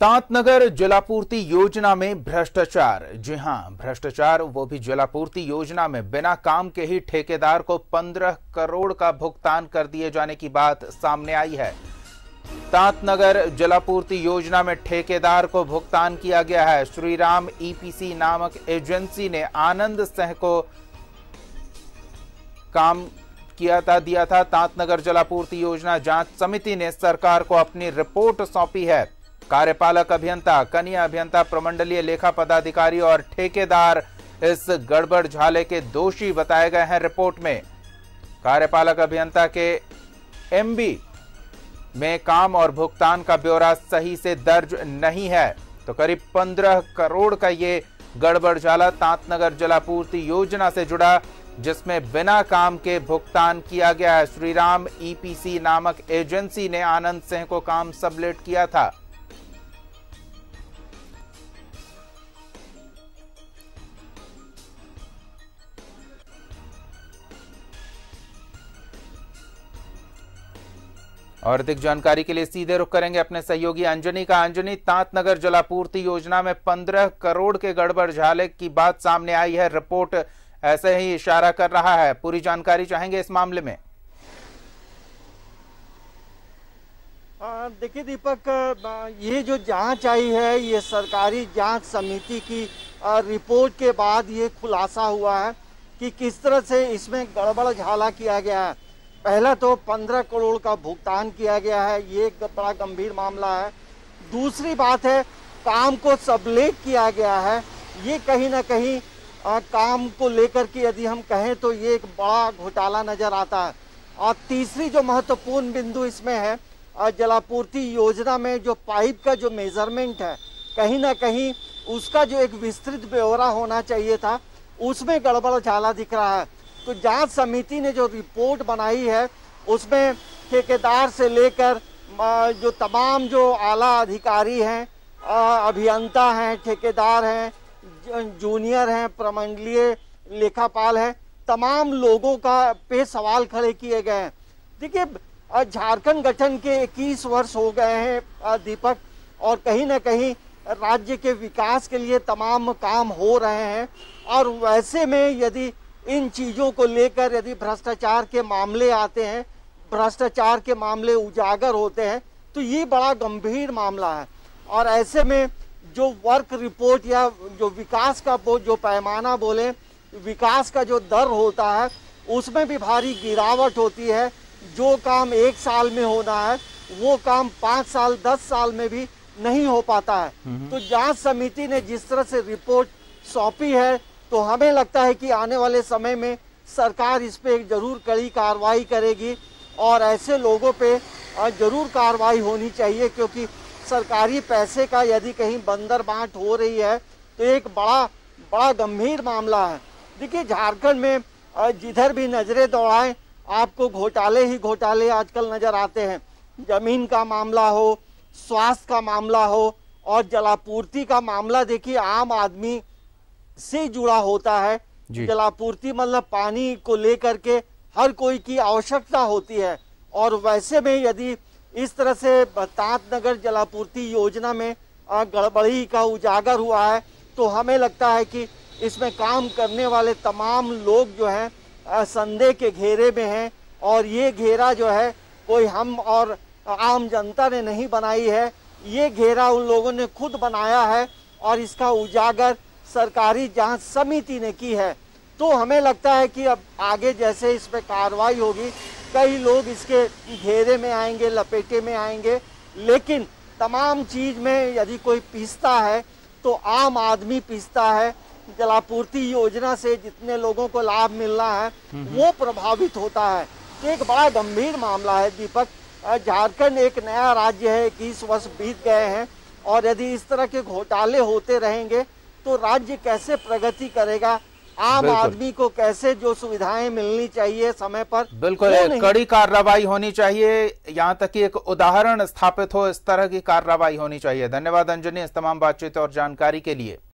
तांतनगर जलापूर्ति योजना में भ्रष्टाचार। जी हां, भ्रष्टाचार, वो भी जलापूर्ति योजना में बिना काम के ही ठेकेदार को 15 करोड़ का भुगतान कर दिए जाने की बात सामने आई है। तांतनगर जलापूर्ति योजना में ठेकेदार को भुगतान किया गया है। श्रीराम ईपीसी नामक एजेंसी ने आनंद सिंह को काम दिया था। तांतनगर जलापूर्ति योजना जांच समिति ने सरकार को अपनी रिपोर्ट सौंपी है। कार्यपालक अभियंता, कनीय अभियंता, प्रमंडलीय लेखा पदाधिकारी और ठेकेदार इस गड़बड़ झाले के दोषी बताए गए हैं। रिपोर्ट में कार्यपालक अभियंता के एमबी में काम और भुगतान का ब्यौरा सही से दर्ज नहीं है। तो करीब 15 करोड़ का ये गड़बड़ झाला तांतनगर जलापूर्ति योजना से जुड़ा, जिसमें बिना काम के भुगतान किया गया है। श्रीराम ईपीसी नामक एजेंसी ने आनंद सिंह को काम सबलेट किया था। और अधिक जानकारी के लिए सीधे रुख करेंगे अपने सहयोगी अंजनी का। अंजनी, तांतनगर जलापूर्ति योजना में 15 करोड़ के गड़बड़ झाले की बात सामने आई है। रिपोर्ट ऐसे ही इशारा कर रहा है। पूरी जानकारी चाहेंगे इस मामले में। देखिए दीपक, ये जो जांच आई है, ये सरकारी जांच समिति की रिपोर्ट के बाद ये खुलासा हुआ है कि किस तरह से इसमें गड़बड़ झाला किया गया है। पहला तो 15 करोड़ का भुगतान किया गया है, ये एक बड़ा गंभीर मामला है। दूसरी बात है, काम को सबलेट किया गया है। ये कहीं ना कहीं काम को लेकर के यदि हम कहें तो ये एक बड़ा घोटाला नजर आता है। और तीसरी जो महत्वपूर्ण बिंदु इसमें है, जलापूर्ति योजना में जो पाइप का जो मेजरमेंट है, कहीं ना कहीं उसका जो एक विस्तृत ब्यौरा होना चाहिए था, उसमें गड़बड़ झाला दिख रहा है। तो जांच समिति ने जो रिपोर्ट बनाई है, उसमें ठेकेदार से लेकर जो तमाम जो आला अधिकारी हैं, अभियंता हैं, ठेकेदार हैं, जूनियर हैं, प्रमंडलीय लेखापाल हैं, तमाम लोगों का पे सवाल खड़े किए गए हैं। देखिए, झारखंड गठन के 21 वर्ष हो गए हैं दीपक, और कहीं ना कहीं राज्य के विकास के लिए तमाम काम हो रहे हैं। और वैसे में यदि इन चीज़ों को लेकर यदि भ्रष्टाचार के मामले आते हैं, भ्रष्टाचार के मामले उजागर होते हैं, तो ये बड़ा गंभीर मामला है। और ऐसे में जो वर्क रिपोर्ट या जो विकास का जो पैमाना बोले, विकास का जो दर होता है, उसमें भी भारी गिरावट होती है। जो काम 1 साल में होना है, वो काम 5 साल 10 साल में भी नहीं हो पाता है। तो जांच समिति ने जिस तरह से रिपोर्ट सौंपी है, तो हमें लगता है कि आने वाले समय में सरकार इस पे जरूर कड़ी कार्रवाई करेगी और ऐसे लोगों पे जरूर कार्रवाई होनी चाहिए, क्योंकि सरकारी पैसे का यदि कहीं बंदर बांट हो रही है तो एक बड़ा गंभीर मामला है। देखिए, झारखंड में जिधर भी नजरें दौड़ाएं, आपको घोटाले ही घोटाले आजकल नजर आते हैं। जमीन का मामला हो, स्वास्थ्य का मामला हो और जलापूर्ति का मामला, देखिए आम आदमी से जुड़ा होता है। जलापूर्ति मतलब पानी को लेकर के हर कोई की आवश्यकता होती है। और वैसे में यदि इस तरह से तांतनगर जलापूर्ति योजना में गड़बड़ी का उजागर हुआ है, तो हमें लगता है कि इसमें काम करने वाले तमाम लोग जो हैं संदेह के घेरे में हैं। और ये घेरा जो है कोई हम और आम जनता ने नहीं बनाई है, ये घेरा उन लोगों ने खुद बनाया है और इसका उजागर सरकारी जांच समिति ने की है। तो हमें लगता है कि अब आगे जैसे इस पे कार्रवाई होगी, कई लोग इसके घेरे में आएंगे, लपेटे में आएंगे, लेकिन तमाम चीज में यदि कोई पीसता है तो आम आदमी पीसता है। जलापूर्ति योजना से जितने लोगों को लाभ मिलना है वो प्रभावित होता है। तो एक बड़ा गंभीर मामला है दीपक। झारखंड एक नया राज्य है, 21 वर्ष बीत गए हैं, और यदि इस तरह के घोटाले होते रहेंगे तो राज्य कैसे प्रगति करेगा? आम आदमी को कैसे जो सुविधाएं मिलनी चाहिए समय पर? बिल्कुल, कड़ी कार्रवाई होनी चाहिए, यहाँ तक कि एक उदाहरण स्थापित हो, इस तरह की कार्रवाई होनी चाहिए। धन्यवाद अंजनी, इस तमाम बातचीत और जानकारी के लिए।